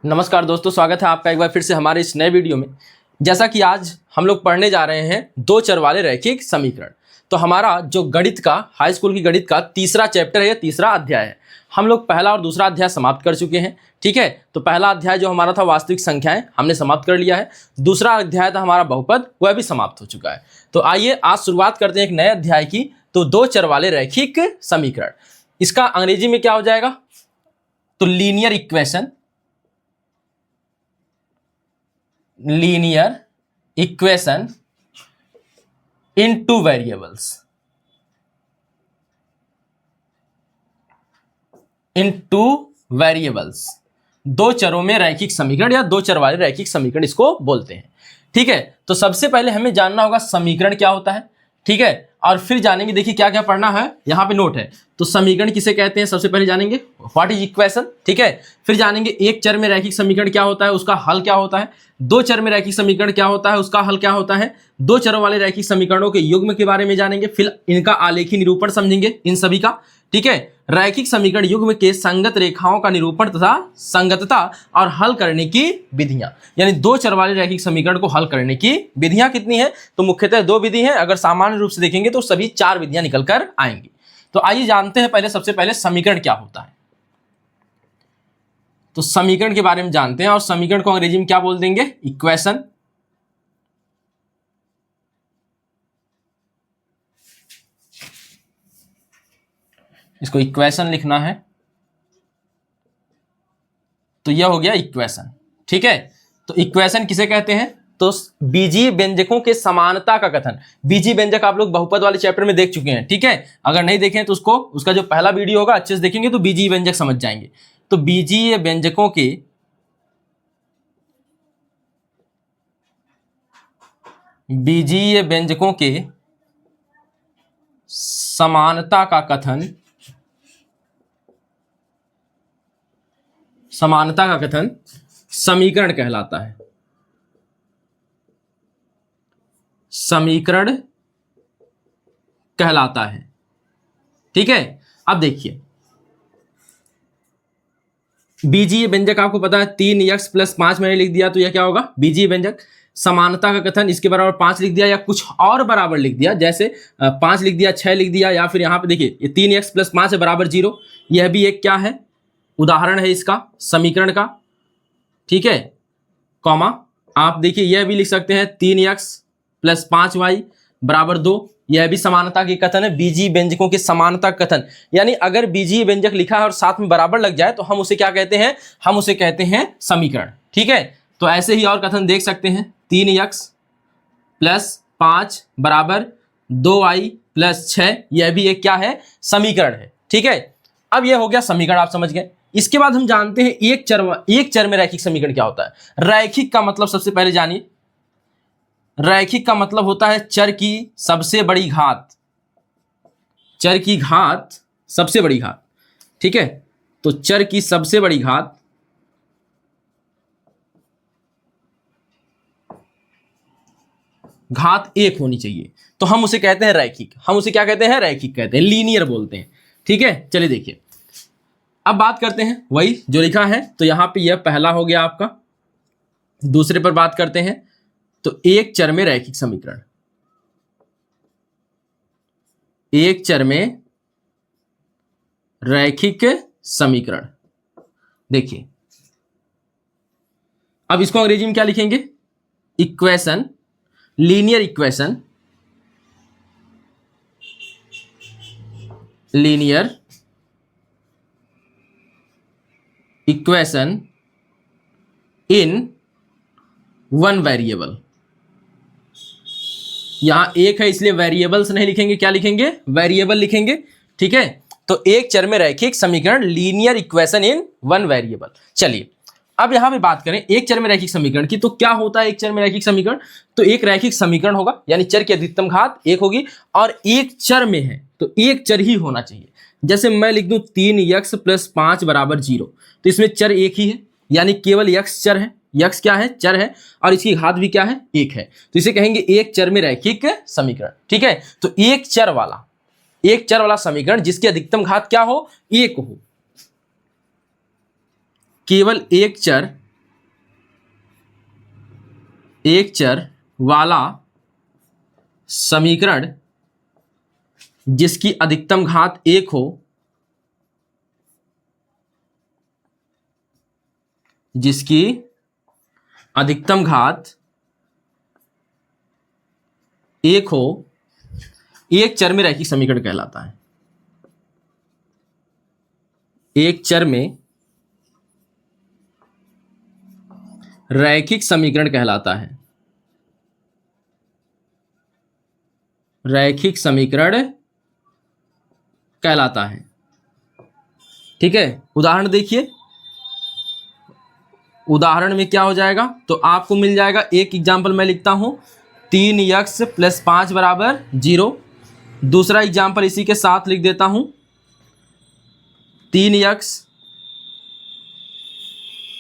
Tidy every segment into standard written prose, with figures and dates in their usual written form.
नमस्कार दोस्तों, स्वागत है आपका एक बार फिर से हमारे इस नए वीडियो में। जैसा कि आज हम लोग पढ़ने जा रहे हैं दो चर वाले रैखिक समीकरण। तो हमारा जो गणित का हाई स्कूल की गणित का तीसरा चैप्टर है, तीसरा अध्याय है। हम लोग पहला और दूसरा अध्याय समाप्त कर चुके हैं। ठीक है, तो पहला अध्याय जो हमारा था वास्तविक संख्याएं हमने समाप्त कर लिया है। दूसरा अध्याय था हमारा बहुपद, वह भी समाप्त हो चुका है। तो आइए आज शुरुआत करते हैं एक नए अध्याय की। तो दो चर वाले रैखिक समीकरण, इसका अंग्रेजी में क्या हो जाएगा? तो linear equation, linear equation in two variables, in two variables, दो चरों में रैखिक समीकरण या दो चर वाले रैखिक समीकरण इसको बोलते हैं। ठीक है, तो सबसे पहले हमें जानना होगा समीकरण क्या होता है। ठीक है, और फिर जानेंगे, देखिए क्या क्या पढ़ना है, यहाँ पे नोट है। तो समीकरण किसे कहते हैं सबसे पहले जानेंगे, व्हाट इज इक्वेशन। ठीक है, फिर जानेंगे एक चर में रैखिक समीकरण क्या होता है, उसका हल क्या होता है। दो चर में रैखिक समीकरण क्या होता है, उसका हल क्या होता है। दो चरों वाले रैखिक समीकरणों के युग्म के बारे में जानेंगे, फिर इनका आलेखी निरूपण समझेंगे इन सभी का। ठीक है, रैखिक समीकरण युग्म के संगत रेखाओं का निरूपण तथा संगतता और हल करने की विधियां, यानी दो चर वाले रैखिक समीकरण को हल करने की विधियां कितनी है? तो मुख्यतः दो विधि हैं। अगर सामान्य रूप से देखेंगे तो सभी चार विधियां निकल कर आएंगी। तो आइए जानते हैं पहले, सबसे पहले समीकरण क्या होता है। तो समीकरण के बारे में जानते हैं, और समीकरण को अंग्रेजी में क्या बोल देंगे? इक्वेशन। इसको इक्वेशन लिखना है, तो यह हो गया इक्वेशन। ठीक है, तो इक्वेशन किसे कहते हैं? तो बीजीय व्यंजकों के समानता का कथन। बीजीय व्यंजक आप लोग बहुपद वाले चैप्टर में देख चुके हैं। ठीक है, अगर नहीं देखें तो उसका जो पहला वीडियो होगा अच्छे से देखेंगे तो बीजीय व्यंजक समझ जाएंगे। तो बीजीय व्यंजकों के समानता का कथन, समानता का कथन समीकरण कहलाता है। समीकरण कहलाता है। ठीक है, अब देखिए बीजीय व्यंजक आपको पता है 3x + 5 मैंने लिख दिया, तो यह क्या होगा? बीजीय व्यंजक। समानता का कथन इसके बराबर 5 लिख दिया या कुछ और बराबर लिख दिया, जैसे 5 लिख दिया, 6 लिख दिया, या फिर यहां पे देखिए ये 3x + 5 = 0, यह भी एक क्या है? उदाहरण है इसका समीकरण का। ठीक है, कॉमा आप देखिए यह भी लिख सकते हैं 3x + 5y = 2, यह भी समानता के कथन है। बीजीय व्यंजकों के समानता कथन, यानी अगर बीजीय व्यंजक लिखा है और साथ में बराबर लग जाए तो हम उसे क्या कहते हैं? हम उसे कहते हैं समीकरण। ठीक है, तो ऐसे ही और कथन देख सकते हैं, 3x + 5 = 2y + 6, यह भी एक क्या है? समीकरण है। ठीक है, अब यह हो गया समीकरण, आप समझ गए। इसके बाद हम जानते हैं एक चर में रैखिक समीकरण क्या होता है। रैखिक का मतलब सबसे पहले जानिए, रैखिक का मतलब होता है चर की सबसे बड़ी घात, चर की घात सबसे बड़ी घात। ठीक है, तो चर की सबसे बड़ी घात एक होनी चाहिए, तो हम उसे कहते हैं रैखिक। हम उसे क्या कहते हैं? रैखिक कहते हैं, लीनियर बोलते हैं। ठीक है, चलिए देखिए अब बात करते हैं वही जो लिखा है। तो यहां पे यह पहला हो गया आपका। दूसरे पर बात करते हैं, तो एक चर में रैखिक समीकरण, एक चर में रैखिक समीकरण। देखिए अब इसको अंग्रेजी में क्या लिखेंगे? Equation, linear equation, linear equation in one variable. यहां एक है इसलिए वेरिएबल्स नहीं लिखेंगे, क्या लिखेंगे? वेरिएबल लिखेंगे। ठीक है, तो एक चर में रैखिक समीकरण, linear equation in one variable. चलिए अब यहां पे बात करें एक चर में रैखिक समीकरण की, तो क्या होता है एक चर में रैखिक समीकरण? तो एक रैखिक समीकरण होगा, यानी चर की अधिकतम घात एक होगी, और एक चर में है तो एक चर ही होना चाहिए। जैसे मैं लिख दूं 3x + 5 = 0, तो इसमें चर एक ही है, यानी केवल x चर है। यक्स क्या है? चर है, और इसकी घात भी क्या है? एक है, तो इसे कहेंगे एक चर में रैखिक समीकरण। ठीक है, तो एक चर वाला समीकरण जिसकी अधिकतम घात क्या हो? एक हो, केवल एक चर एक चर वाला समीकरण जिसकी अधिकतम घात 1 हो, जिसकी अधिकतम घात 1 हो, एक चर में रैखिक समीकरण कहलाता है। एक चर में रैखिक समीकरण कहलाता है। रैखिक समीकरण कहलाता है। ठीक है, उदाहरण देखिए। उदाहरण में क्या हो जाएगा, तो आपको मिल जाएगा, एक एग्जाम्पल मैं लिखता हूं, 3x + 5 = 0। दूसरा एग्जाम्पल इसी के साथ लिख देता हूं, 3x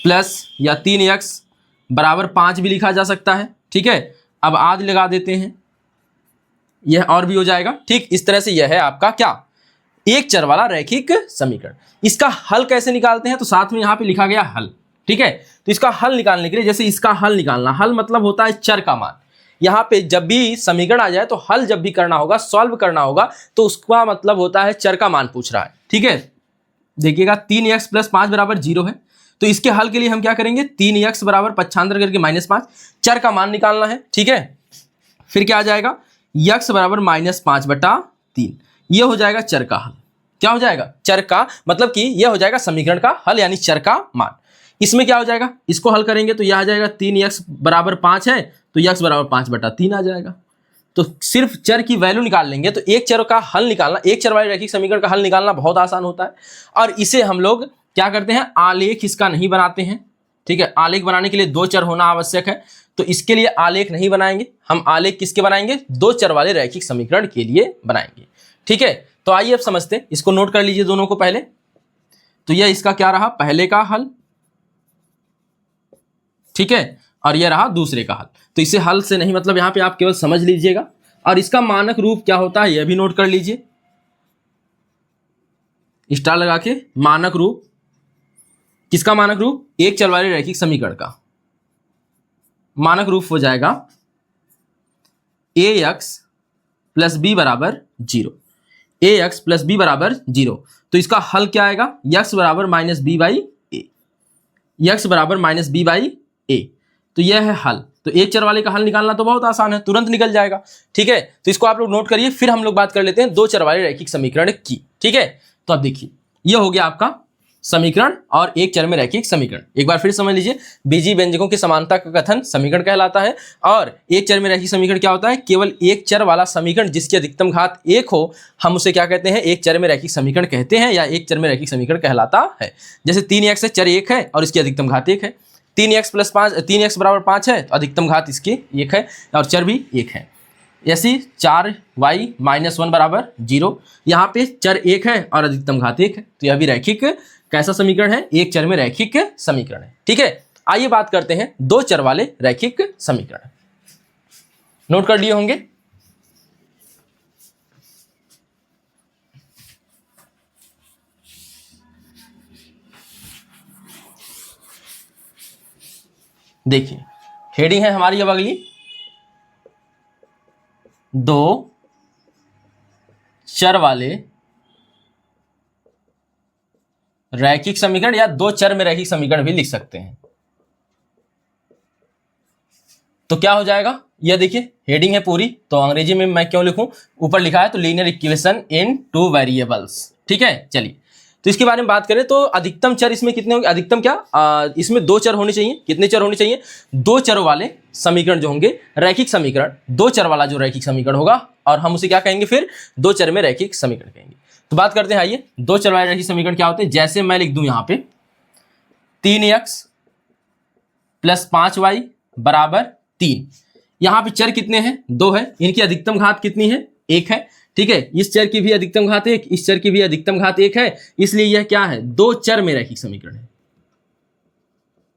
प्लस या 3x = 5 भी लिखा जा सकता है। ठीक है, अब आज लगा देते हैं, यह और भी हो जाएगा। ठीक, इस तरह से यह है आपका क्या, एक चर वाला रैखिक समीकरण। इसका हल कैसे निकालते हैं, तो साथ में यहां पे लिखा गया हल। ठीक है, तो इसका हल निकालने के लिए, जैसे इसका हल निकालना, हल मतलब होता है चर का मान। यहां पे जब भी समीकरण आ जाए तो हल जब भी करना होगा, सॉल्व करना होगा, तो उसका मतलब होता है चर का मान पूछ रहा है। ठीक है, देखिएगा 3x + 5 = 0 है, तो इसके हल के लिए हम क्या करेंगे, 3x = पक्षांतर करके -5, चर का मान निकालना है। ठीक है, फिर क्या आ जाएगा, x = -5/3, ये हो जाएगा चर का हल। क्या हो जाएगा, चर का मतलब कि यह हो जाएगा समीकरण का हल, यानी चर का मान। इसमें क्या हो जाएगा, इसको हल करेंगे तो यह आ जाएगा 3x = 5 है, तो x = 5/3 आ जाएगा। तो सिर्फ चर की वैल्यू निकाल लेंगे, तो एक चर का हल निकालना, एक चर वाले रैखिक समीकरण का हल निकालना बहुत आसान होता है। और इसे हम लोग क्या करते हैं, आलेख इसका नहीं बनाते हैं। ठीक है, आलेख बनाने के लिए 2 चर होना आवश्यक है, तो इसके लिए आलेख नहीं बनाएंगे हम। आलेख किसके बनाएंगे, 2 चर वाले रैखिक समीकरण के लिए बनाएंगे। ठीक है, तो आइए अब समझते हैं, इसको नोट कर लीजिए दोनों को पहले। तो यह इसका क्या रहा, पहले का हल। ठीक है, और यह रहा दूसरे का हल। तो इसे हल से नहीं मतलब, यहां पे आप केवल समझ लीजिएगा। और इसका मानक रूप क्या होता है, यह भी नोट कर लीजिए, स्टार लगा के। मानक रूप, किसका मानक रूप, एक चर वाले रैखिक समीकरण का मानक रूप हो जाएगा ax + b = 0। ax + b = 0, तो इसका हल क्या आएगा, x = -b/a, x = -b/a। तो यह है हल। तो एक चर वाले का हल निकालना तो बहुत आसान है, तुरंत निकल जाएगा। ठीक है, तो इसको आप लोग नोट करिए, फिर हम लोग बात कर लेते हैं 2 चर वाले रैखिक समीकरण की। ठीक है, तो अब देखिए, यह हो गया आपका समीकरण और एक चर में रैखिक समीकरण। एक बार फिर समझ लीजिए, बीजीय व्यंजकों की समानता का कथन समीकरण कहलाता है। और एक चर में रैखिक समीकरण क्या होता है, केवल एक चर वाला समीकरण जिसकी अधिकतम घात 1 हो, हम उसे क्या कहते हैं, एक चर में रैखिक समीकरण कहते हैं, या एक चर में रैखिक समीकरण कहलाता है। जैसे 3x है, चर 1 है और इसकी अधिकतम घात 1 है। 3x = 5 है, तो अधिकतम घात इसकी 1 है और चर भी 1 है। ऐसी 4y - 1 = 0, यहाँ पे चर 1 है और अधिकतम घात 1 है, तो यह भी रैखिक कैसा समीकरण है, एक चर में रैखिक समीकरण है। ठीक है, आइए बात करते हैं 2 चर वाले रैखिक समीकरण। नोट कर लिए होंगे। देखिए, हेडिंग है हमारी अब अगली, 2 चर वाले रैखिक समीकरण, या 2 चर में रैखिक समीकरण भी लिख सकते हैं। तो क्या हो जाएगा, यह देखिए हेडिंग है पूरी, तो अंग्रेजी में मैं क्यों लिखूं, ऊपर लिखा है तो लीनियर इक्वेशन इन 2 वेरिएबल्स। ठीक है, चलिए, तो इसके बारे में बात करें तो अधिकतम चर इसमें कितने होंगे, अधिकतम क्या, इसमें 2 चर होने चाहिए। कितने चर होने चाहिए, 2 चरों वाले समीकरण जो होंगे रैखिक समीकरण, 2 चर वाला जो रैखिक समीकरण होगा, और हम उसे क्या कहेंगे, फिर 2 चर में रैखिक समीकरण कहेंगे। तो बात करते हैं, आइए 2 चर वाले रैखिक समीकरण क्या होते हैं। जैसे मैं लिख दूं यहां पे 3x + 5y = 3। यहां पे चर कितने हैं, 2 है, इनकी अधिकतम घात कितनी है, 1 है। ठीक है, इस चर की भी अधिकतम घात 1, इस चर की भी अधिकतम घात 1 है, इसलिए यह क्या है, 2 चर में रैखिक समीकरण है।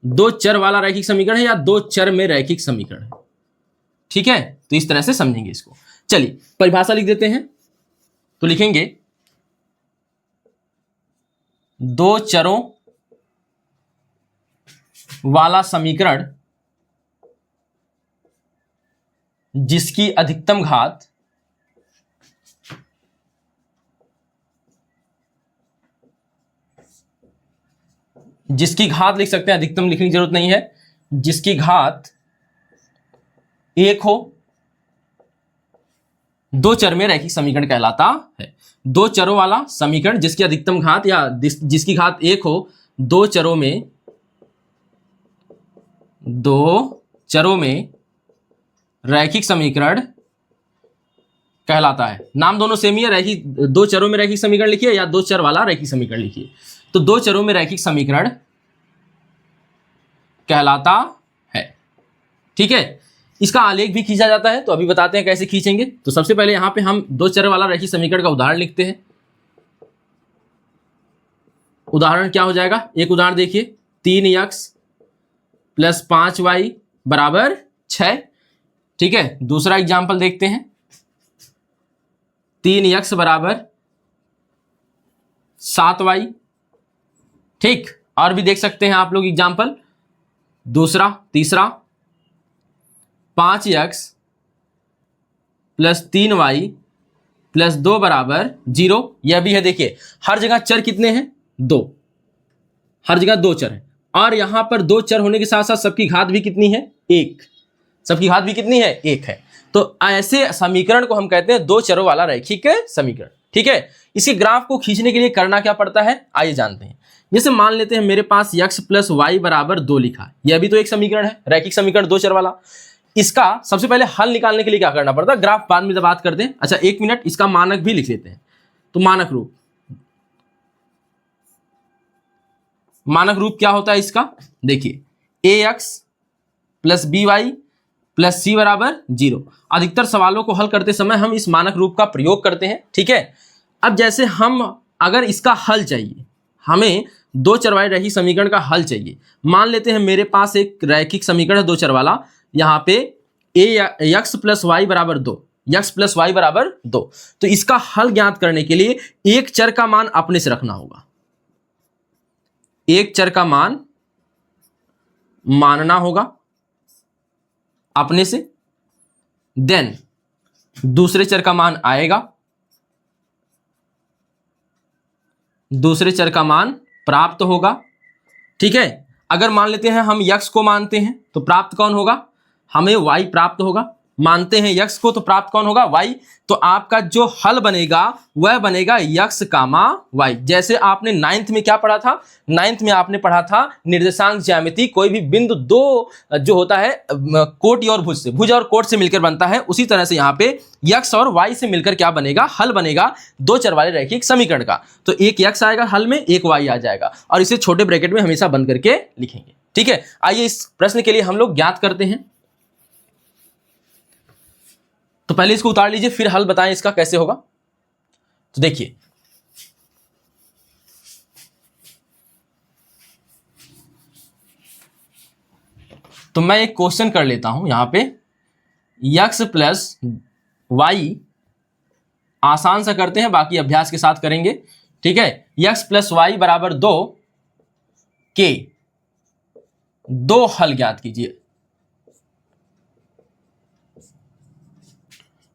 2 चर वाला रैखिक समीकरण है, या 2 चर में रैखिक समीकरण है। ठीक है, तो इस तरह से समझेंगे इसको। चलिए परिभाषा लिख देते हैं, तो लिखेंगे 2 चरों वाला समीकरण जिसकी अधिकतम घात लिख सकते हैं, अधिकतम लिखने की जरूरत नहीं है, जिसकी घात 1 हो, दो चर में रैखिक समीकरण कहलाता है। दो चरों वाला समीकरण जिसकी अधिकतम घात या जिसकी घात 1 हो, दो चरों में रैखिक समीकरण कहलाता है। नाम दोनों सेम ही है, रैखिक, दो चरों में रैखिक समीकरण लिखिए या दो चर वाला रैखिक समीकरण लिखिए। तो दो चरों में रैखिक समीकरण कहलाता है। ठीक है, इसका आलेख भी खींचा जाता है, तो अभी बताते हैं कैसे खींचेंगे। तो सबसे पहले यहां पे हम दो चर वाला रैखिक समीकरण का उदाहरण लिखते हैं। उदाहरण क्या हो जाएगा, एक उदाहरण देखिए, 3x + 5y = 6। ठीक है, दूसरा एग्जाम्पल देखते हैं, 3x = 7y। ठीक, और भी देख सकते हैं आप लोग एग्जाम्पल, दूसरा, तीसरा, 5x + 3y + 2 = 0। यह भी है, देखिए हर जगह चर कितने हैं, 2, हर जगह दो चर है, और यहां पर दो चर होने के साथ साथ सबकी घात भी कितनी है, 1। सबकी घात भी कितनी है, 1 है। तो ऐसे समीकरण को हम कहते हैं दो चरों वाला रैखिक समीकरण। ठीक है, इसके ग्राफ को खींचने के लिए करना क्या पड़ता है, आइए जानते हैं। जैसे मान लेते हैं मेरे पास x + y = 2 लिखा है, यह भी तो एक समीकरण है, रैखिक समीकरण दो चर वाला। इसका सबसे पहले हल निकालने के लिए क्या करना पड़ता है, ग्राफ बाद में बात करते हैं। अच्छा, 1 मिनट, इसका मानक भी लिख लेते हैं। तो मानक रूप क्या होता है इसका, देखिए, ax + by + c = 0। अधिकतर सवालों को हल करते समय हम इस मानक रूप का प्रयोग करते हैं। ठीक है, अब जैसे हम अगर इसका हल चाहिए, हमें दो चर वाले रैखिक समीकरण का हल चाहिए। मान लेते हैं मेरे पास एक रैखिक समीकरण है दो चर वाला, यहाँ पे x + y = 2, x + y = 2। तो इसका हल ज्ञात करने के लिए एक चर का मान अपने से रखना होगा, एक चर का मान मानना होगा अपने से, देन दूसरे चर का मान आएगा, दूसरे चर का मान प्राप्त होगा। ठीक है, अगर मान लेते हैं हम x को मानते हैं तो प्राप्त कौन होगा, हमें y प्राप्त होगा। मानते हैं x को तो प्राप्त कौन होगा, y। तो आपका जो हल बनेगा वह बनेगा x, y। जैसे आपने 9th में क्या पढ़ा था, 9th में आपने पढ़ा था निर्देशांक ज्यामिति, कोई भी बिंदु दो जो होता है कोटि और भुज से, भुज और कोट से मिलकर बनता है, उसी तरह से यहाँ पे x और y से मिलकर क्या बनेगा, हल बनेगा दो चर वाले रैखिक समीकरण का। तो एक x आएगा हल में, एक y आ जाएगा, और इसे छोटे ब्रैकेट में हमेशा बंद करके लिखेंगे। ठीक है, आइए इस प्रश्न के लिए हम लोग ज्ञात करते हैं। तो पहले इसको उतार लीजिए, फिर हल बताएं इसका कैसे होगा। तो देखिए, तो मैं एक क्वेश्चन कर लेता हूं यहां पे, x + y आसान सा करते हैं, बाकी अभ्यास के साथ करेंगे। ठीक है, x + y = 2 के दो हल ज्ञात कीजिए।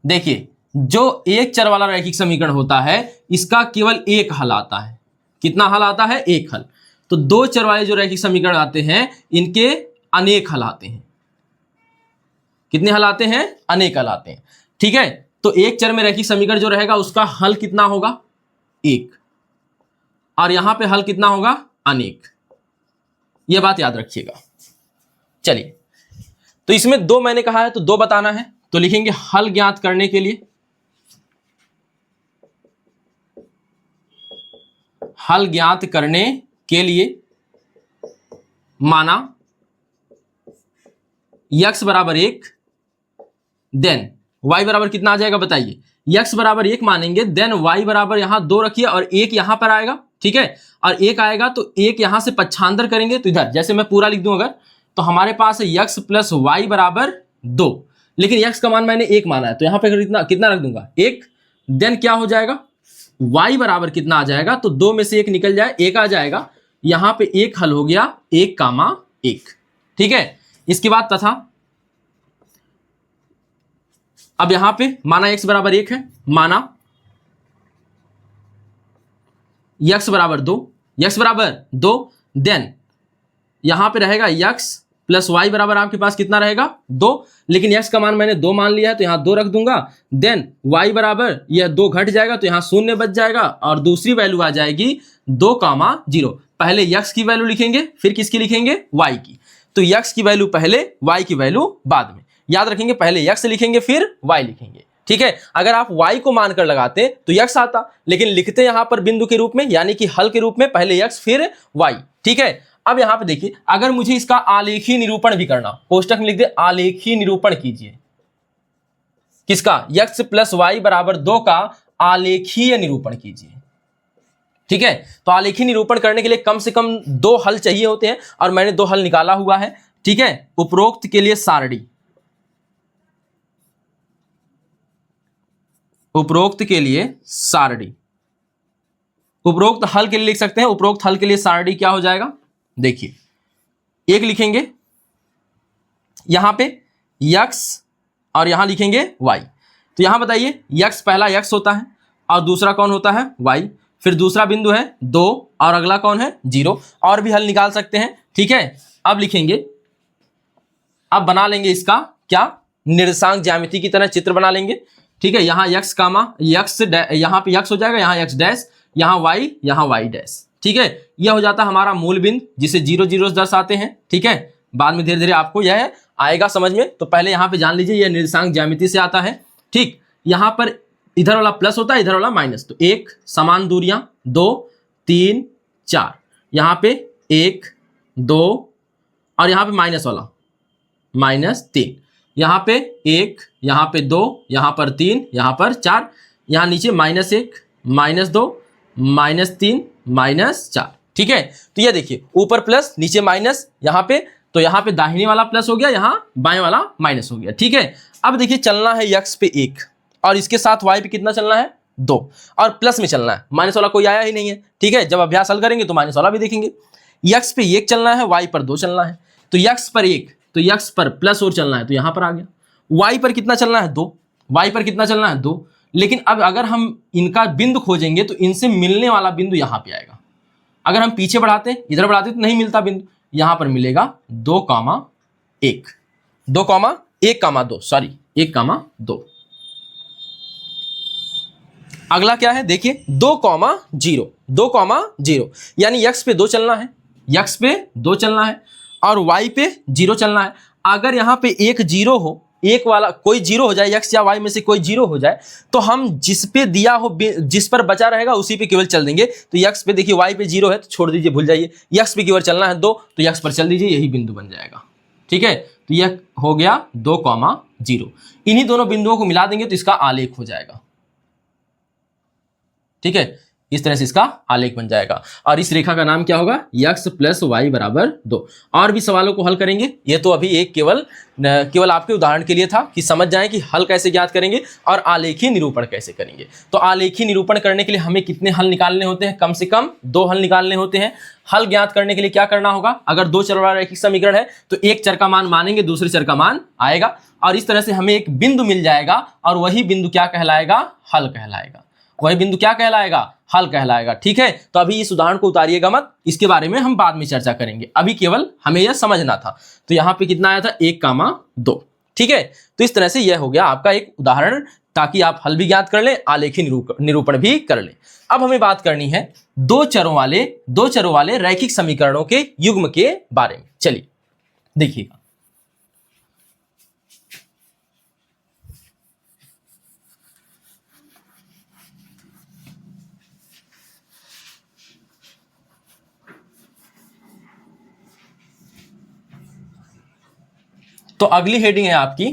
देखिए, जो एक चर वाला रैखिक समीकरण होता है इसका केवल एक हल आता है। कितना हल आता है, एक हल। तो दो चर वाले जो रैखिक समीकरण आते हैं इनके अनेक हल आते हैं। कितने हल आते हैं, अनेक हल आते हैं। ठीक है, तो एक चर में रैखिक समीकरण जो रहेगा उसका हल कितना होगा, एक, और यहां पे हल कितना होगा, अनेक। यह बात याद रखिएगा। चलिए, तो इसमें दो मैंने कहा है तो दो बताना है, तो लिखेंगे हल ज्ञात करने के लिए, हल ज्ञात करने के लिए माना x = 1, देन y बराबर कितना आ जाएगा बताइए, x = 1 मानेंगे, देन y बराबर यहां 2 रखिए और 1 यहां पर आएगा। ठीक है, और 1 आएगा तो 1 यहां से पक्षांतर करेंगे, तो इधर जैसे मैं पूरा लिख दूं अगर, तो हमारे पास है x + y = 2, लेकिन x का मान मैंने 1 माना है, तो यहां पे कितना रख दूंगा, 1। देन क्या हो जाएगा, y बराबर कितना आ जाएगा, तो 2 में से 1 निकल जाए, 1 आ जाएगा। यहां पे 1 हल हो गया, 1, 1। ठीक है, इसके बाद तथा अब यहां पे माना x बराबर 1 है, माना x बराबर 2, x बराबर 2, देन यहां पे रहेगा x प्लस वाई बराबर आपके पास कितना रहेगा 2, लेकिन x का मान मैंने 2 मान लिया है तो यहां 2 रख दूंगा। देन y बराबर यह 2 घट जाएगा तो यहां 0 बच जाएगा और दूसरी वैल्यू आ जाएगी 2,0। पहले x की वैल्यू लिखेंगे फिर किसकी लिखेंगे y की, तो x की वैल्यू पहले y की वैल्यू बाद में, याद रखेंगे पहले x लिखेंगे फिर y लिखेंगे। ठीक है, अगर आप y को मानकर लगाते तो x आता, लेकिन लिखते यहां पर बिंदु के रूप में यानी कि हल के रूप में, पहले x फिर y। ठीक है, अब यहां पे देखिए अगर मुझे इसका आलेखी निरूपण भी करना, कोष्टक में लिख दे आलेखी निरूपण कीजिए, किसका x प्लस वाई बराबर 2 का आलेखीय निरूपण कीजिए। ठीक है, तो आलेखी निरूपण करने के लिए कम से कम 2 हल चाहिए होते हैं और मैंने 2 हल निकाला हुआ है। ठीक है, उपरोक्त के लिए सारणी, उपरोक्त के लिए सारणी, उपरोक्त हल के लिए लिख सकते हैं, उपरोक्त हल के लिए सारणी क्या हो जाएगा, देखिए 1 लिखेंगे यहां पे x और यहां लिखेंगे y। तो यहां बताइए x पहला x होता है और दूसरा कौन होता है y, फिर दूसरा बिंदु है 2 और अगला कौन है 0, और भी हल निकाल सकते हैं। ठीक है, अब लिखेंगे, अब बना लेंगे इसका क्या निर्देशांक ज्यामिति की तरह चित्र बना लेंगे। ठीक है, यहाँ x कामा x, यहाँ पे x हो जाएगा, यहाँ x डैश, यहाँ y डैश। ठीक है, यह हो जाता है हमारा मूल बिंदु जिसे 0 0 दर्शाते हैं। ठीक है, बाद में धीरे धीरे आपको यह आएगा समझ में, तो पहले यहाँ पे जान लीजिए यह निर्देशांक ज्यामिति से आता है। ठीक, यहाँ पर इधर वाला प्लस होता है इधर वाला माइनस, तो 1 समान दूरियां 2 3 4, यहाँ पे 1 2 और यहाँ पे माइनस वाला -3, यहाँ पे 1, यहाँ पे 2, यहाँ पर 3, यहाँ पर 4, यहाँ नीचे -1 -2 -3 -4। ठीक है, तो ये देखिए ऊपर प्लस नीचे माइनस, यहाँ पे तो यहाँ पे दाहिने वाला प्लस हो गया, यहाँ बाएं वाला माइनस हो गया। ठीक है, अब देखिए चलना है x पे 1 और इसके साथ y पे कितना चलना है 2 और प्लस में चलना है, माइनस वाला कोई आया ही नहीं है। ठीक है, जब अभ्यास हल करेंगे तो माइनस वाला भी देखेंगे। x पे 1 चलना है, y पर 2 चलना है, तो x पर 1 तो x पर प्लस और चलना है तो यहां पर आ गया। y पर कितना चलना है 2, y पर कितना चलना है 2, लेकिन अब अगर हम इनका बिंदु खोजेंगे तो इनसे मिलने वाला बिंदु यहां पे आएगा। अगर हम पीछे बढ़ाते इधर बढ़ाते तो नहीं मिलता बिंदु, यहां पर मिलेगा 2,1 2,1,2 सॉरी 1,2। अगला क्या है देखिए 2,0 2,0 यानी x पे 2 चलना है, x पे 2 चलना है और y पे 0 चलना है। अगर यहाँ पे एक 0 हो, एक वाला कोई 0 हो जाए, x या y में से कोई 0 हो जाए तो हम जिस पे दिया हो, जिस पर बचा रहेगा उसी पे केवल चल देंगे। तो x पे देखिए y पे 0 है तो छोड़ दीजिए, भूल जाइए, x पे केवल चलना है 2 तो x पर चल दीजिए, यही बिंदु बन जाएगा। ठीक है, तो यह हो गया 2,0। इन्हीं दोनों बिंदुओं को मिला देंगे तो इसका आलेख हो जाएगा। ठीक है, इस तरह से इसका आलेख बन जाएगा और इस रेखा का नाम क्या होगा x प्लस वाई बराबर 2। और भी सवालों को हल करेंगे, ये तो अभी एक केवल आपके उदाहरण के लिए था कि समझ जाएं कि हल कैसे ज्ञात करेंगे और आलेखी निरूपण कैसे करेंगे। तो आलेखी निरूपण करने के लिए हमें कितने हल निकालने होते हैं, कम से कम 2 हल निकालने होते हैं। हल ज्ञात करने के लिए क्या करना होगा, अगर 2 चर वाला रैखिक समीकरण है तो एक चर का मान मानेंगे, दूसरे चर का मान आएगा और इस तरह से हमें एक बिंदु मिल जाएगा और वही बिंदु क्या कहलाएगा, हल कहलाएगा। वही बिंदु क्या कहलाएगा, हल कहलाएगा। ठीक है, तो अभी इस उदाहरण को उतारिएगा मत, इसके बारे में हम बाद में चर्चा करेंगे, अभी केवल हमें यह समझना था। तो यहां पे कितना आया था 1,2। ठीक है, तो इस तरह से यह हो गया आपका एक उदाहरण, ताकि आप हल भी ज्ञात कर लें, आलेखी निरूपण भी कर लें। अब हमें बात करनी है 2 चरों वाले रैखिक समीकरणों के युग्म के बारे में। चलिए देखिएगा, तो अगली हेडिंग है आपकी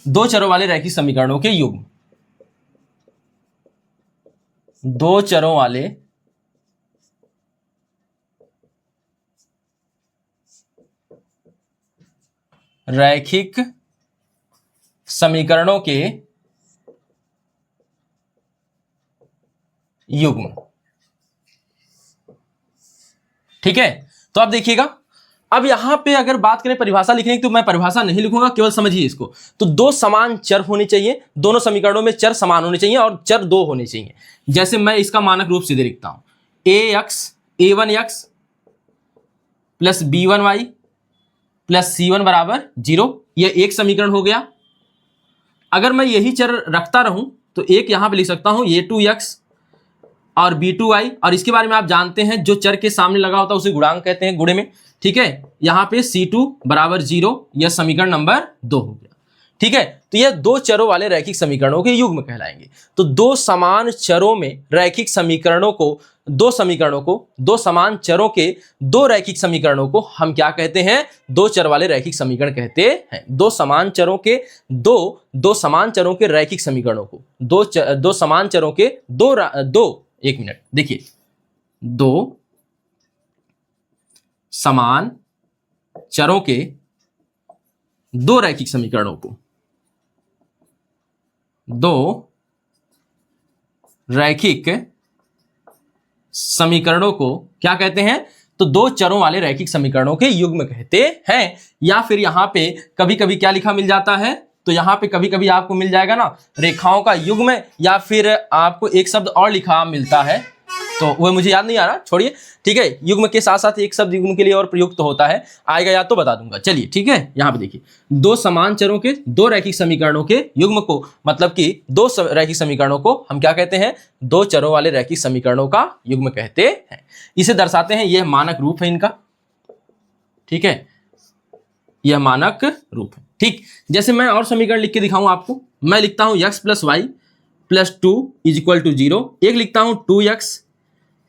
2 चरों वाले रैखिक समीकरणों के युग्म। 2 चरों वाले रैखिक समीकरणों के युग्म। ठीक है, तो अब देखिएगा, अब यहां पे अगर बात करें परिभाषा लिखने की, तो मैं परिभाषा नहीं लिखूंगा, केवल समझिए इसको। तो दो समान चर होने चाहिए, दोनों समीकरणों में चर समान होने चाहिए और चर दो होने चाहिए। जैसे मैं इसका मानक रूप सीधे लिखता हूं, a1x plus b1y plus c1 बराबर 0, यह एक समीकरण हो गया। अगर मैं यही चर रखता रहूं तो एक यहां पे लिख सकता हूं a2x और b2y, और इसके बारे में आप जानते हैं जो चर के सामने लगा होता है उसे गुणांक कहते हैं, गुणे में। ठीक है, यहां पे c2 बराबर 0, यह समीकरण नंबर 2 हो गया। ठीक है, तो यह दो चरों वाले रैखिक समीकरणों के युग्म कहलाएंगे। तो दो समान चरों में रैखिक समीकरणों को, दो समान चरों के दो रैखिक समीकरणों को हम क्या कहते हैं? दो चर वाले रैखिक समीकरण कहते हैं। दो समान चरों के रैखिक समीकरणों को, दो समान चरों के एक मिनट देखिए, दो समान चरों के दो रैखिक समीकरणों को, दो रैखिक समीकरणों को क्या कहते हैं? तो दो चरों वाले रैखिक समीकरणों के युग्म कहते हैं। या फिर यहां पे कभी कभी क्या लिखा मिल जाता है, तो यहां पे कभी कभी आपको मिल जाएगा ना रेखाओं का युग्म, या फिर आपको एक शब्द और लिखा मिलता है, तो वह मुझे याद नहीं आ रहा, छोड़िए। ठीक है, युग्म के साथ साथ एक शब्द युग्म के लिए और प्रयुक्त होता है, आएगा याद तो बता दूंगा। चलिए ठीक है, यहां पे देखिए, दो समान चरों के दो रैखिक समीकरणों के युग्म को, मतलब कि दो रैखिक समीकरणों को हम क्या कहते हैं? दो चरों वाले रैखिक समीकरणों का युग्म कहते हैं। इसे दर्शाते हैं, यह मानक रूप है इनका। ठीक है, यह मानक रूप है। ठीक, जैसे मैं और समीकरण लिख के दिखाऊं आपको, मैं लिखता हूं x plus y plus 2 is equal to 0, एक लिखता हूं 2x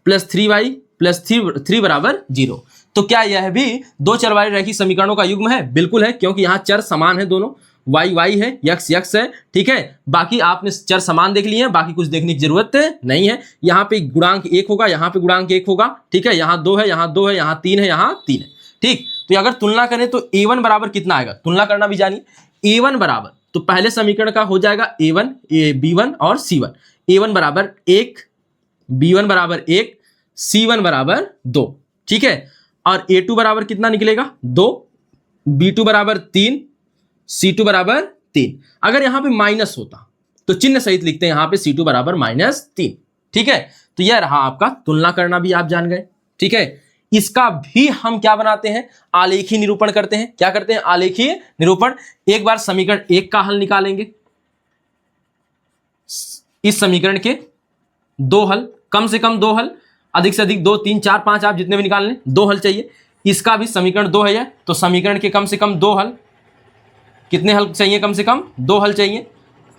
प्लस 3y प्लस 3 बराबर 0। तो क्या यह भी दो चर वाले रैखिक समीकरणों का युग्म है? बिल्कुल है, क्योंकि यहाँ चर समान है, दोनों y है, x है। ठीक है, बाकी आपने चर समान देख लिए हैं, बाकी कुछ देखने की जरूरत नहीं है। यहाँ पे गुणांक 1 होगा, यहाँ पे गुणांक 1 होगा। ठीक है, यहाँ 2 है, यहाँ 2 है, यहाँ 3 है, यहाँ 3 है। ठीक, तो अगर तुलना करें तो a1 बराबर कितना आएगा? तुलना करना भी जानिए। a1 बराबर, तो पहले समीकरण का हो जाएगा a1, b1 और c1। a1 बराबर 1, b1 बराबर 1, c1 बराबर 2। ठीक है, और a2 बराबर कितना निकलेगा? 2, b2 बराबर 3, c2 बराबर 3। अगर यहां पे माइनस होता तो चिन्ह सहित लिखते हैं, यहां पे c2 बराबर -3। ठीक है, तो यह रहा आपका तुलना करना भी आप जान गए। ठीक है, इसका भी हम क्या बनाते हैं? आलेखी निरूपण करते हैं। क्या करते हैं? आलेखीय निरूपण। एक बार समीकरण 1 का हल निकालेंगे, इस समीकरण के दो हल, कम से कम 2 हल, अधिक से अधिक 2, 3, 4, 5 आप जितने भी निकाल लें, 2 हल चाहिए। इसका भी समीकरण 2 है, तो समीकरण के कम से कम 2 हल। कितने हल चाहिए? कम से कम 2 हल चाहिए।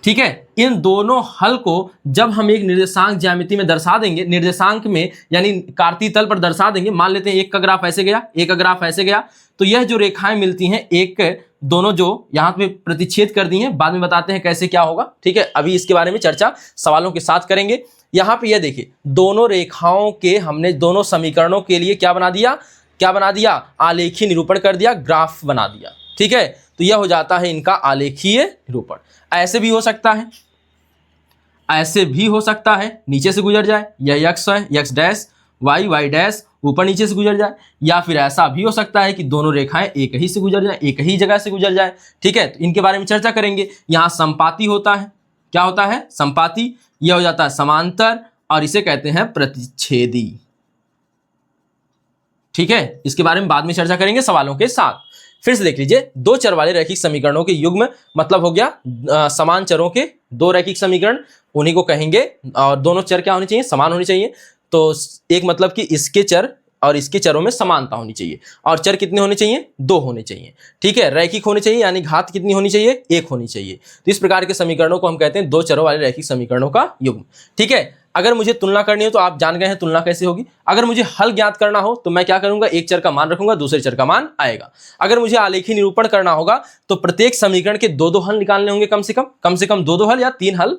ठीक है, इन दोनों हल को जब हम एक निर्देशांक ज्यामिति में दर्शा देंगे, निर्देशांक में यानी कार्तीय तल पर दर्शा देंगे, मान लेते हैं एक का ग्राफ ऐसे गया, एक का ग्राफ ऐसे गया, तो यह जो रेखाएं मिलती हैं, एक दोनों जो यहां पे प्रतिच्छेद कर दी हैं, बाद में बताते हैं कैसे क्या होगा। ठीक है, अभी इसके बारे में चर्चा सवालों के साथ करेंगे। यहां पे यह देखिए, दोनों रेखाओं के हमने दोनों समीकरणों के लिए क्या बना दिया? आलेखीय निरूपण कर दिया, ग्राफ बना दिया। ठीक है, तो यह हो जाता है इनका आलेखीय निरूपण। ऐसे भी हो सकता है, ऐसे भी हो सकता है, नीचे से गुजर जाए, यह x है, x डैश, y डैश ऊपर नीचे से गुजर जाए, या फिर ऐसा भी हो सकता है कि दोनों रेखाएं एक ही से गुजर जाए, एक ही जगह से गुजर जाए। ठीक है, तो इनके बारे में चर्चा करेंगे। यहां संपाती होता है, क्या होता है? संपाती। यह हो जाता है समांतर, और इसे कहते हैं प्रतिच्छेदी। ठीक है, इसके बारे में बाद में चर्चा करेंगे सवालों के साथ। फिर से देख लीजिए, दो चर वाले रैखिक समीकरणों के युग्म मतलब हो गया समान चरों के दो रैखिक समीकरण, उन्हीं को कहेंगे। और दोनों चर क्या होने चाहिए? समान होने चाहिए। तो एक मतलब कि इसके चर और इसके चरों में समानता होनी चाहिए। और चर कितने होने चाहिए? 2 होने चाहिए। ठीक है, रैखिक होने चाहिए, यानी घात कितनी होनी चाहिए? 1 होनी चाहिए। तो इस प्रकार के समीकरणों को हम कहते हैं दो चरों वाले रैखिक समीकरणों का युग्म। ठीक है, अगर मुझे तुलना करनी हो तो आप जान गए हैं तुलना कैसे होगी। अगर मुझे हल ज्ञात करना हो तो मैं क्या करूंगा? एक चर का मान रखूंगा, दूसरे चर का मान आएगा। अगर मुझे आलेखीय निरूपण करना होगा तो प्रत्येक समीकरण के 2-2 हल निकालने होंगे, कम से कम 2-2 हल या 3 हल।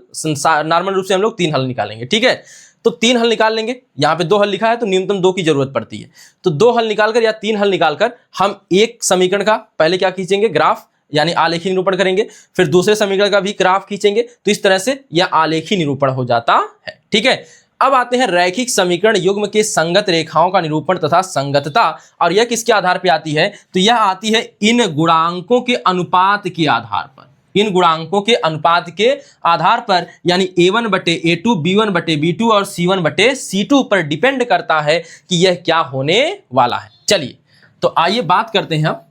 नॉर्मल रूप से हम लोग 3 हल निकालेंगे। ठीक है, तो 3 हल निकाल लेंगे। यहाँ पे 2 हल लिखा है तो न्यूनतम 2 की जरूरत पड़ती है। तो 2 हल निकालकर या 3 हल निकालकर हम एक समीकरण का पहले क्या खींचेंगे? ग्राफ, यानी आलेखीय निरूपण करेंगे। फिर दूसरे समीकरण का भी ग्राफ खींचेंगे। तो इस तरह से यह आलेखीय निरूपण हो जाता है। ठीक है, अब आते हैं रैखिक समीकरण युग्म के संगत रेखाओं का निरूपण तथा संगतता, और यह किसके आधार पर आती है? तो यह आती है इन गुणांकों के अनुपात के आधार पर, इन गुणांकों के अनुपात के आधार पर, यानी A1 बटे A2, B1 बटे B2 और C1 बटे C2 पर डिपेंड करता है कि यह क्या होने वाला है। चलिए तो आइए बात करते हैं। अब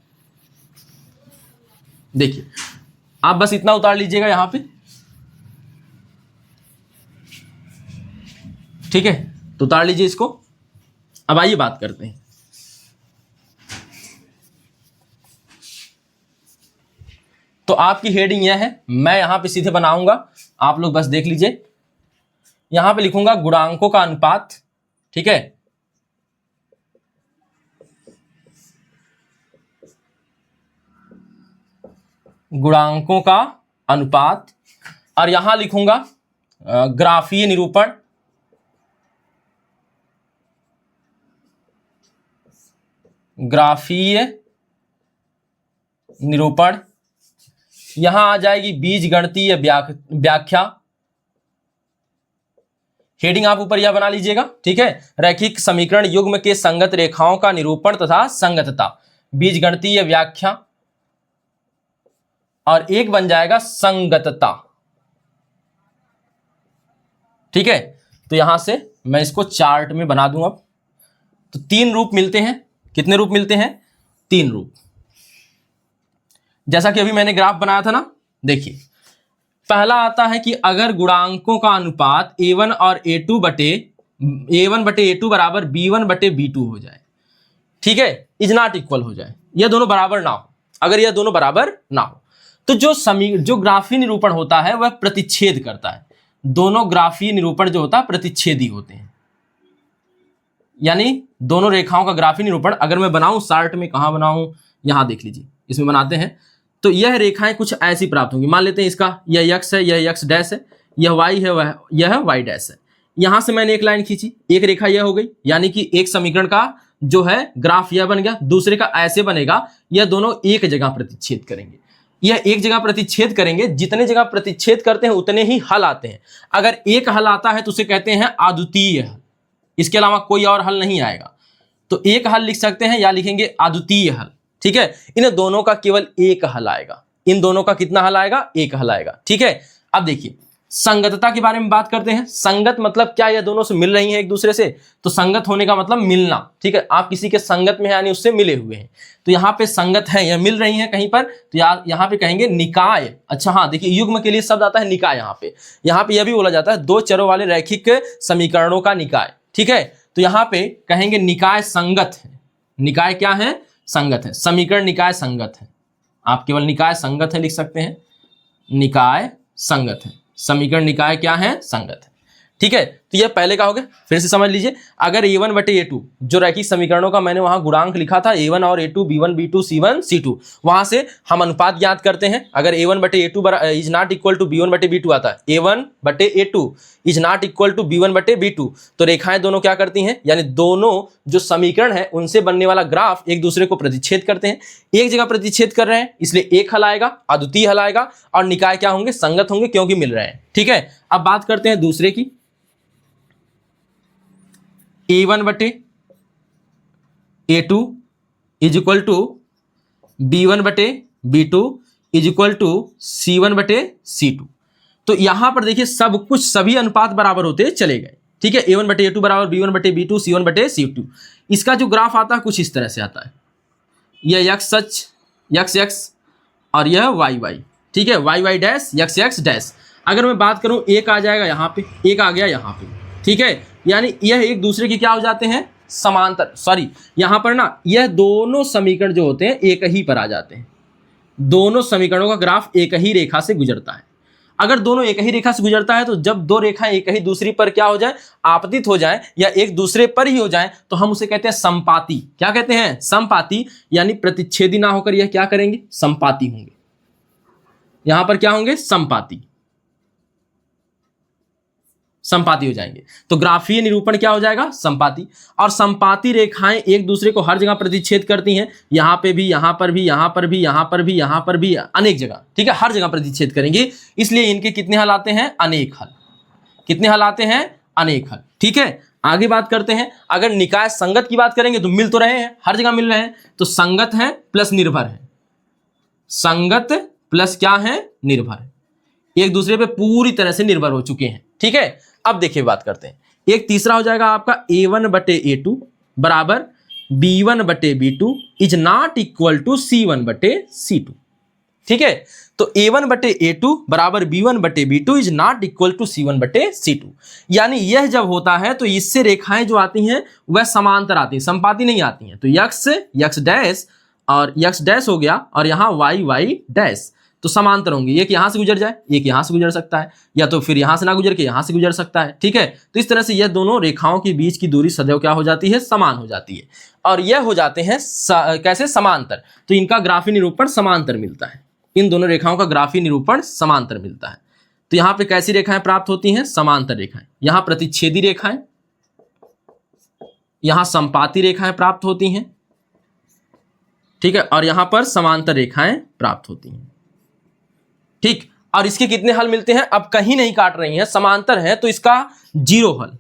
देखिए आप बस इतना उतार लीजिएगा यहां पे, ठीक है, तो उतार लीजिए इसको। अब आइए बात करते हैं। तो आपकी हेडिंग यह है, मैं यहां पे सीधे बनाऊंगा, आप लोग बस देख लीजिए। यहां पे लिखूंगा गुणांकों का अनुपात, ठीक है, गुणांकों का अनुपात, और यहां लिखूंगा ग्राफीय निरूपण, ग्राफीय निरूपण। यहां आ जाएगी बीजगणितीय व्याख्या। हेडिंग आप ऊपर यह बना लीजिएगा, ठीक है, रैखिक समीकरण युग्म के संगत रेखाओं का निरूपण तथा संगतता, बीजगणितीय व्याख्या, और एक बन जाएगा संगतता, ठीक है। तो यहां से मैं इसको चार्ट में बना दूं। अब तो 3 रूप मिलते हैं। कितने रूप मिलते हैं? 3 रूप। जैसा कि अभी मैंने ग्राफ बनाया था ना, देखिए पहला आता है कि अगर गुणांकों का अनुपात A1 और A2 बटे A2 बराबर B1 बटे B2 हो जाए, ठीक है, इज नॉट इक्वल हो जाए, यह दोनों बराबर ना हो। अगर यह दोनों बराबर ना हो तो जो ग्राफीय निरूपण होता है वह प्रतिच्छेद करता है। दोनों ग्राफीय निरूपण जो होता है प्रतिच्छेदी होते हैं, यानी दोनों रेखाओं का ग्राफीय निरूपण अगर मैं बनाऊं चार्ट में, कहां बनाऊं, यहां देख लीजिए, इसमें बनाते हैं। तो यह रेखाएं कुछ ऐसी प्राप्त होंगी। मान लेते हैं इसका यह x है, यह x डैश है, यह y है, यह y डैश है। यहां से मैंने एक लाइन खींची, एक रेखा यह हो गई, यानी कि एक समीकरण का जो है ग्राफ यह बन गया, दूसरे का ऐसे बनेगा। यह दोनों एक जगह प्रतिच्छेद करेंगे, यह एक जगह प्रतिच्छेद करेंगे। जितने जगह प्रतिच्छेद करते हैं उतने ही हल आते हैं। अगर एक हल आता है तो उसे कहते हैं अद्वितीय हल, इसके अलावा कोई और हल नहीं आएगा। तो एक हल लिख सकते हैं या लिखेंगे अद्वितीय हल, ठीक है। इन दोनों का केवल एक हल आएगा। इन दोनों का कितना हल आएगा? एक हल आएगा, ठीक है। अब देखिए संगतता के बारे में बात करते हैं। संगत मतलब क्या? यह दोनों से मिल रही हैं एक दूसरे से, तो संगत होने का मतलब मिलना, ठीक है। आप किसी के संगत में है यानी उससे मिले हुए हैं, तो यहाँ पे संगत है, यह मिल रही है कहीं पर, तो यहाँ पे कहेंगे निकाय। अच्छा हाँ, देखिए युग्म के लिए शब्द आता है निकाय। यहाँ पे यह भी बोला जाता है 2 चरों वाले रैखिक समीकरणों का निकाय, ठीक है। तो यहाँ पे कहेंगे निकाय संगत है। निकाय क्या है? संगत है। समीकरण निकाय संगत है। आप केवल निकाय संगत है लिख सकते हैं, निकाय संगत है। समीकरण निकाय क्या है? संगत है, ठीक है। तो यह पहले का हो गया। फिर से समझ लीजिए, अगर A1 बटे A2 जो रैखिक समीकरणों का मैंने वहां गुणांक लिखा था A1 और A2, B1 B2 C1 C2, वहां से हम अनुपात ज्ञात करते हैं। अगर A1 बटे A2 is not equal to B1 बटे B2 आता है, A1 बटे A2 is not equal to B1 बटे B2, तो रेखाएं दोनों क्या करती हैं, यानी दोनों जो समीकरण है उनसे बनने वाला ग्राफ एक दूसरे को प्रतिच्छेद करते हैं। एक जगह प्रतिच्छेद कर रहे हैं इसलिए एक हल आएगा, अद्वितीय हल आएगा, और निकाय क्या होंगे? संगत होंगे, क्योंकि मिल रहे हैं, ठीक है। अब बात करते हैं दूसरे की। A1 बटे A2 is equal to B1 बटे B2 is equal to C1 बटे C2। तो यहां पर देखिए सब कुछ, सभी अनुपात बराबर होते चले गए, ठीक है। A1 बटे A2 बराबर B1 बटे B2 C1 बटे C2। इसका जो ग्राफ आता है कुछ इस तरह से आता है, यह x सच x और यह y, ठीक है, y डैश x डैश। अगर मैं बात करूं, एक आ जाएगा यहाँ पे, एक आ गया यहाँ पे, ठीक है। यानी यह एक दूसरे की क्या हो जाते हैं? समांतर। सॉरी, यहां पर ना यह दोनों समीकरण जो होते हैं एक ही पर आ जाते हैं। दोनों समीकरणों का ग्राफ एक ही रेखा से गुजरता है। अगर दोनों एक ही रेखा से गुजरता है तो जब दो रेखाएं एक ही दूसरी पर क्या हो जाए? आपतित हो जाए या एक दूसरे पर ही हो जाए, तो हम उसे कहते हैं संपाती। क्या कहते हैं? संपाती। यानी प्रतिच्छेदी ना होकर यह क्या करेंगे? संपाती होंगे। यहां पर क्या होंगे? संपाती, संपाती हो जाएंगे। तो ग्राफीय निरूपण क्या हो जाएगा? संपाती। और संपाती रेखाएं एक दूसरे को हर जगह प्रतिच्छेद करती हैं, यहां पे भी, यहां पर भी, यहां पर भी, यहां पर भी, यहां पर भी, अनेक जगह, ठीक है, हर जगह प्रतिच्छेद करेंगे। इसलिए इनके कितने हल आते हैं? अनेक हल। कितने हल आते हैं? अनेक हल, ठीक। ठीक है, आगे बात करते हैं। अगर निकाय संगत की बात करेंगे तो मिल तो रहे हैं, हर जगह मिल रहे हैं, तो संगत है प्लस निर्भर है, संगत प्लस क्या है, निर्भर है, एक दूसरे पे पूरी तरह से निर्भर हो चुके हैं। ठीक है, अब देखिए बात करते हैं। एक तीसरा हो जाएगा आपका A1/A2 बराबर B1/B2 is not equal to C1/C2। ठीक है, तो A1/A2 बराबर B1/B2 is not equal to C1/C2, यानी यह जब होता है तो इससे रेखाएं जो आती हैं वह समांतर आती हैं, समपाती नहीं आती हैं। तो x डैश और x डैश हो गया और यहाँ y डैश, तो समांतर होंगे। एक यहां से गुजर जाए, एक यहां से गुजर सकता है, या तो फिर यहां से ना गुजर के यहां से गुजर सकता है। ठीक है, तो इस तरह से यह दोनों रेखाओं के बीच की दूरी सदैव क्या हो जाती है, समान हो जाती है, और यह हो जाते हैं कैसे, समांतर। तो इनका ग्राफी निरूपण समांतर मिलता है, इन दोनों रेखाओं का ग्राफी निरूपण समांतर मिलता है। तो यहां पे कैसी रेखाएं प्राप्त होती हैं, समांतर रेखाएं। यहां प्रतिच्छेदी रेखाएं, यहां संपाती रेखाएं प्राप्त होती हैं। ठीक है, और यहां पर समांतर रेखाएं प्राप्त होती हैं। ठीक, और इसके कितने हल मिलते हैं, अब कहीं नहीं काट रही हैं, समांतर है तो इसका 0 हल,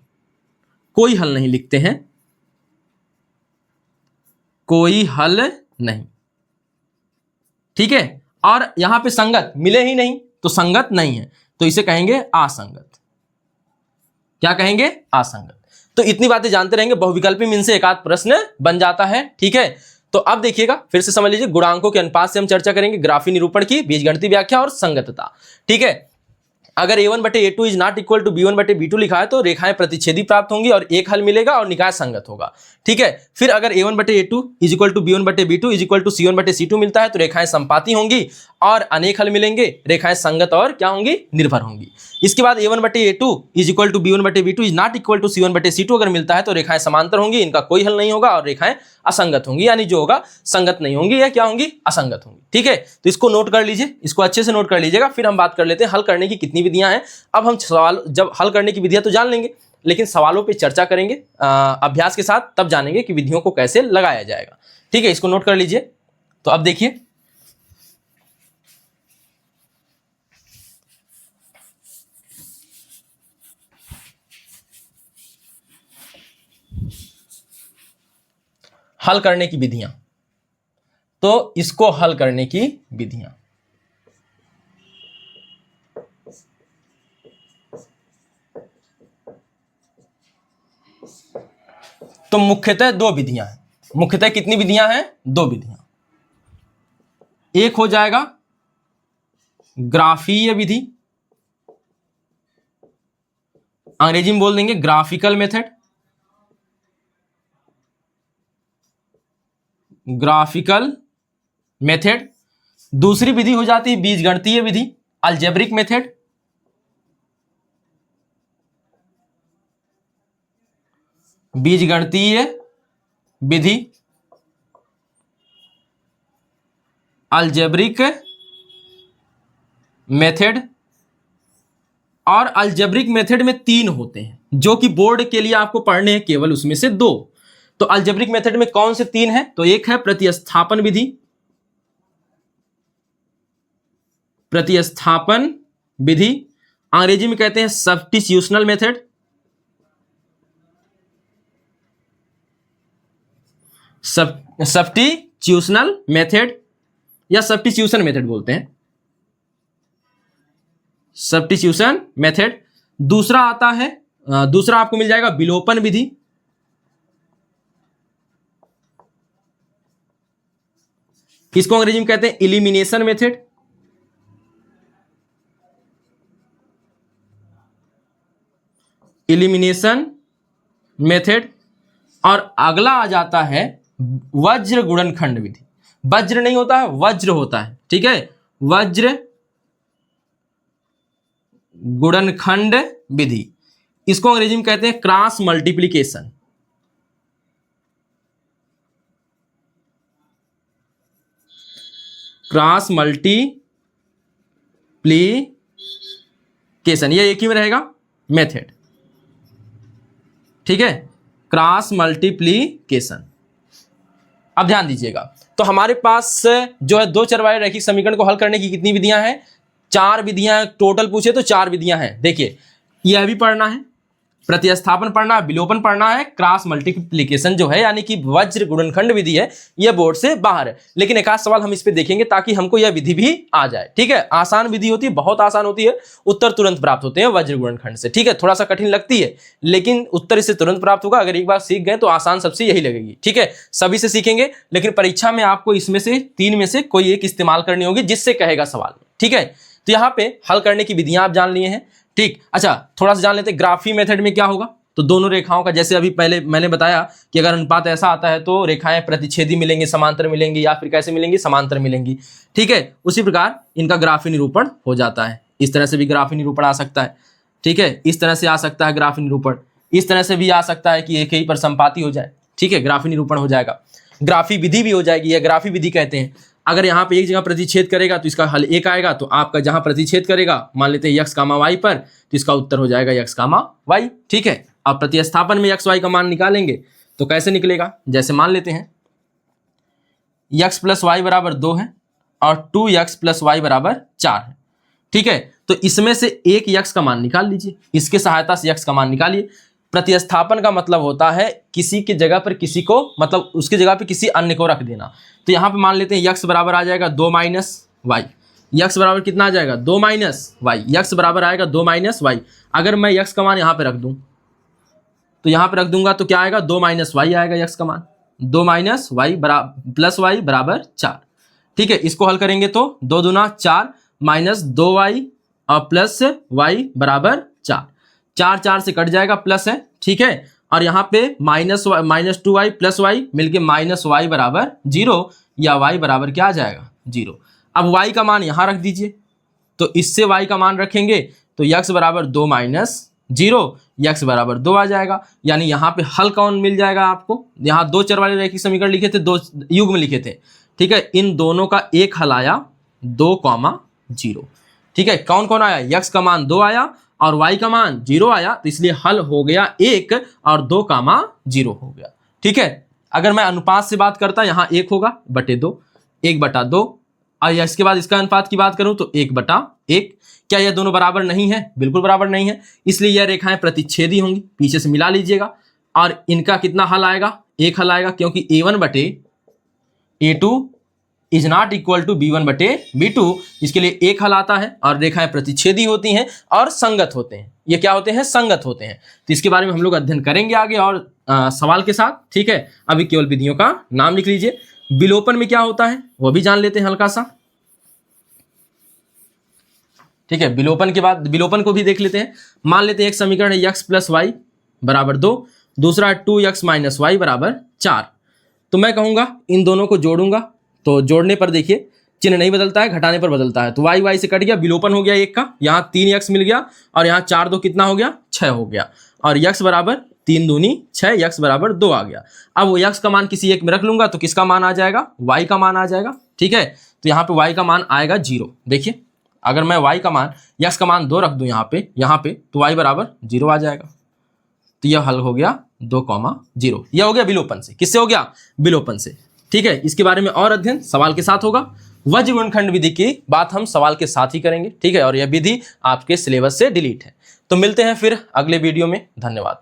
कोई हल नहीं लिखते हैं, कोई हल नहीं। ठीक है, और यहां पे संगत मिले ही नहीं तो संगत नहीं है, तो इसे कहेंगे असंगत। क्या कहेंगे, असंगत। तो इतनी बातें जानते रहेंगे, बहुविकल्पी में इनसे एक आध प्रश्न बन जाता है। ठीक है, तो अब देखिएगा, फिर से समझ लीजिए, गुणांकों के अनुपात से हम चर्चा करेंगे, ग्राफी निरूपण की, बीजगणितीय व्याख्या और संगतता। ठीक है, अगर A1/A2 is not equal to B1/B2 लिखा है तो रेखाएं प्रतिच्छेदी प्राप्त होंगी और एक हल मिलेगा और निकाय संगत होगा। ठीक है, फिर अगर A1/A2 is equal to B1/B2 is equal to C1/C2 मिलता है तो रेखाएं संपाती होंगी और अनेक हल मिलेंगे, रेखाएं संगत और क्या होंगी, निर्भर होंगी। इसके बाद A1/A2 is equal to B1/B2 is not equal to C1/C2 अगर मिलता है तो रेखाएं समांतर होंगी, इनका कोई हल नहीं होगा, और रेखाएं असंगत होंगी, यानी जो होगा संगत नहीं होंगी, या क्या होंगी, असंगत होंगी। ठीक है, तो इसको नोट कर लीजिए, इसको अच्छे से नोट कर लीजिएगा। फिर हम बात कर लेते हैं हल करने की कितनी विधियां हैं। अब हम सवाल, जब हल करने की विधियां तो जान लेंगे, लेकिन सवालों पे चर्चा करेंगे अभ्यास के साथ, तब जानेंगे कि विधियों को कैसे लगाया जाएगा। ठीक है, इसको नोट कर लीजिए। तो अब देखिए, हल करने की विधियां, तो इसको हल करने की विधियां, तो मुख्यतः दो विधियां हैं। मुख्यतः कितनी विधियां हैं, दो विधियां। एक हो जाएगा ग्राफीय विधि, अंग्रेजी में बोल देंगे ग्राफिकल मेथड, ग्राफिकल मेथड। दूसरी विधि हो जाती है बीजगणितीय विधि, अलजेब्रिक मेथड। बीजगणितीय विधि, अलजेब्रिक मेथड। और अलजेब्रिक मेथड में 3 होते हैं, जो कि बोर्ड के लिए आपको पढ़ने हैं केवल उसमें से 2। तो अलजेब्रिक मेथड में कौन से 3 हैं, तो एक है प्रतिस्थापन विधि, प्रतिस्थापन विधि, अंग्रेजी में कहते हैं सब्स्टिट्यूशनल मेथड, सब्स्टिट्यूशनल मेथड या सब्स्टिट्यूशन मेथड बोलते हैं, सब्स्टिट्यूशन मेथड। दूसरा आता है, दूसरा आपको मिल जाएगा विलोपन विधि, इसको अंग्रेजी में कहते हैं इलिमिनेशन मेथड। Elimination method. और अगला आ जाता है वज्र गुणनखंड विधि। वज्र नहीं होता है, वज्र होता है। ठीक है, वज्र गुणनखंड विधि, इसको अंग्रेजी में कहते हैं क्रॉस मल्टीप्लिकेशन। क्रॉस मल्टीप्लिकेशन, ये एक ही में रहेगा मेथड। ठीक है, क्रॉस मल्टीप्लिकेशन। अब ध्यान दीजिएगा, तो हमारे पास जो है 2 चरवाहे रैखिक समीकरण को हल करने की कितनी विधियां हैं, 4 विधियां। टोटल पूछे तो 4 विधियां हैं। देखिए, यह भी पढ़ना है, प्रतिस्थापन पढ़ना है, विलोपन पढ़ना है, क्रॉस मल्टीप्लिकेशन जो है यानी कि वज्र गुणनखंड विधि है, यह बोर्ड से बाहर है। लेकिन एक आध सवाल हम इस पे देखेंगे ताकि हमको यह विधि भी आ जाए। ठीक है, आसान विधि होती है, बहुत आसान होती है, उत्तर तुरंत प्राप्त होते हैं वज्र गुणनखंड से। ठीक है, थोड़ा सा कठिन लगती है लेकिन उत्तर इससे तुरंत प्राप्त होगा। अगर एक बार सीख गए तो आसान सबसे यही लगेगी। ठीक है, सभी से सीखेंगे लेकिन परीक्षा में आपको इसमें से 3 में से कोई एक इस्तेमाल करनी होगी जिससे कहेगा सवाल। ठीक है, तो यहाँ पे हल करने की विधियां आप जान लिए हैं। ठीक, अच्छा थोड़ा सा जान लेते हैं ग्राफी मेथड में क्या होगा। तो दोनों रेखाओं का, जैसे अभी पहले मैंने बताया कि अगर अनुपात ऐसा आता है तो रेखाएं प्रतिच्छेदी मिलेंगी, समांतर मिलेंगी, या फिर कैसे मिलेंगी, समांतर मिलेंगी। ठीक है, उसी प्रकार इनका ग्राफी निरूपण हो जाता है। इस तरह से भी ग्राफी निरूपण आ सकता है। ठीक है, इस तरह से आ सकता है ग्राफी निरूपण, इस तरह से भी आ सकता है कि एक ही पर संपाती हो जाए। ठीक है, ग्राफी निरूपण हो जाएगा, ग्राफी विधि भी हो जाएगी, या ग्राफी विधि कहते हैं। अगर यहाँ पे एक जगह प्रतिच्छेद करेगा तो इसका हल 1 आएगा, तो आपका जहां प्रतिच्छेद करेगा मान लेते हैं x, y पर, तो इसका उत्तर हो जाएगा x, y। ठीक है, अब प्रतिस्थापन में x, y का मान निकालेंगे तो कैसे निकलेगा, जैसे मान लेते हैं x + y बराबर 2 है और 2x + y बराबर 4 है। ठीक है, तो इसमें से एक x का मान निकाल लीजिए, इसके सहायता से x का मान निकालिए। प्रतिस्थापन का मतलब होता है किसी की जगह पर किसी को, मतलब उसकी जगह पर किसी अन्य को रख देना। तो यहां पे मान लेते हैं x बराबर आ जाएगा 2 - y। x बराबर कितना आ जाएगा 2 - y, x बराबर आएगा 2 - y। अगर मैं x का मान यहां पे रख दूं तो यहां पे रख दूंगा तो क्या आएगा 2 - y आएगा x का मान, 2 - y प्लस y बराबर 4। ठीक है, इसको हल करेंगे तो 2 दूना 4 माइनस 2y और प्लस y बराबर 4, 4 4 से कट जाएगा, प्लस है। ठीक है, और यहाँ पे -2y प्लस y मिलके -y बराबर 0, या y बराबर क्या आ जाएगा 0। अब y का मान यहाँ रख दीजिए, तो इससे y का मान रखेंगे तो x बराबर 2 - 0, x बराबर 2 आ जाएगा। यानी यहाँ पे हल कौन मिल जाएगा आपको, यहाँ 2 चर वाले रैखिक समीकरण लिखे थे, 2 युग्म लिखे थे। ठीक है, इन दोनों का एक हल आया 2, 0। ठीक है, कौन कौन आया, x का मान 2 आया और y का मान 0 आया, तो इसलिए हल हो गया 1 और 2, 0 हो गया। ठीक है, अगर मैं अनुपात से बात करता यहाँ 1 होगा बटे 2, 1/2, और इसके बाद इसका अनुपात की बात करूं तो 1/1। क्या यह दोनों बराबर नहीं है, बिल्कुल बराबर नहीं है, इसलिए यह रेखाएं प्रतिच्छेदी होंगी। पीछे से मिला लीजिएगा और इनका कितना हल आएगा, 1 हल आएगा, क्योंकि a1/a2 is not equal to b1/b2। इसके लिए 1 हल आता है, और रेखाएं प्रतिच्छेदी होती हैं और संगत होते हैं। ये क्या होते हैं, संगत होते हैं। तो इसके बारे में हम लोग अध्ययन करेंगे आगे और सवाल के साथ। ठीक है, अभी केवल विधियों का नाम लिख लीजिए। विलोपन में क्या होता है वो भी जान लेते हैं हल्का सा। ठीक है, विलोपन के बाद विलोपन को भी देख लेते हैं। मान लेते हैं एक समीकरण है x + y बराबर 2, दूसरा 2x - y बराबर 4। तो मैं कहूंगा इन दोनों को जोड़ूंगा, तो जोड़ने पर देखिए चिन्ह नहीं बदलता है, घटाने पर बदलता है। तो y से कट गया, विलोपन हो गया 1 का, यहाँ 3x मिल गया, और यहाँ 4 2 कितना हो गया 6 हो गया, और x बराबर 3 दूनी 6, x बराबर 2 आ गया। अब वो x का मान किसी एक में रख लूंगा तो किसका मान आ जाएगा, y का मान आ जाएगा। ठीक है, तो यहाँ पे y का मान आएगा 0। देखिए अगर मैं y का मान, x का मान 2 रख दूं यहाँ पे तो y बराबर 0 आ जाएगा। तो यह हल हो गया 2, 0। यह हो गया विलोपन से। किससे हो गया, विलोपन से। ठीक है, इसके बारे में और अध्ययन सवाल के साथ होगा। वज्र गुणनखंड विधि की बात हम सवाल के साथ ही करेंगे। ठीक है, और यह विधि आपके सिलेबस से डिलीट है। तो मिलते हैं फिर अगले वीडियो में। धन्यवाद।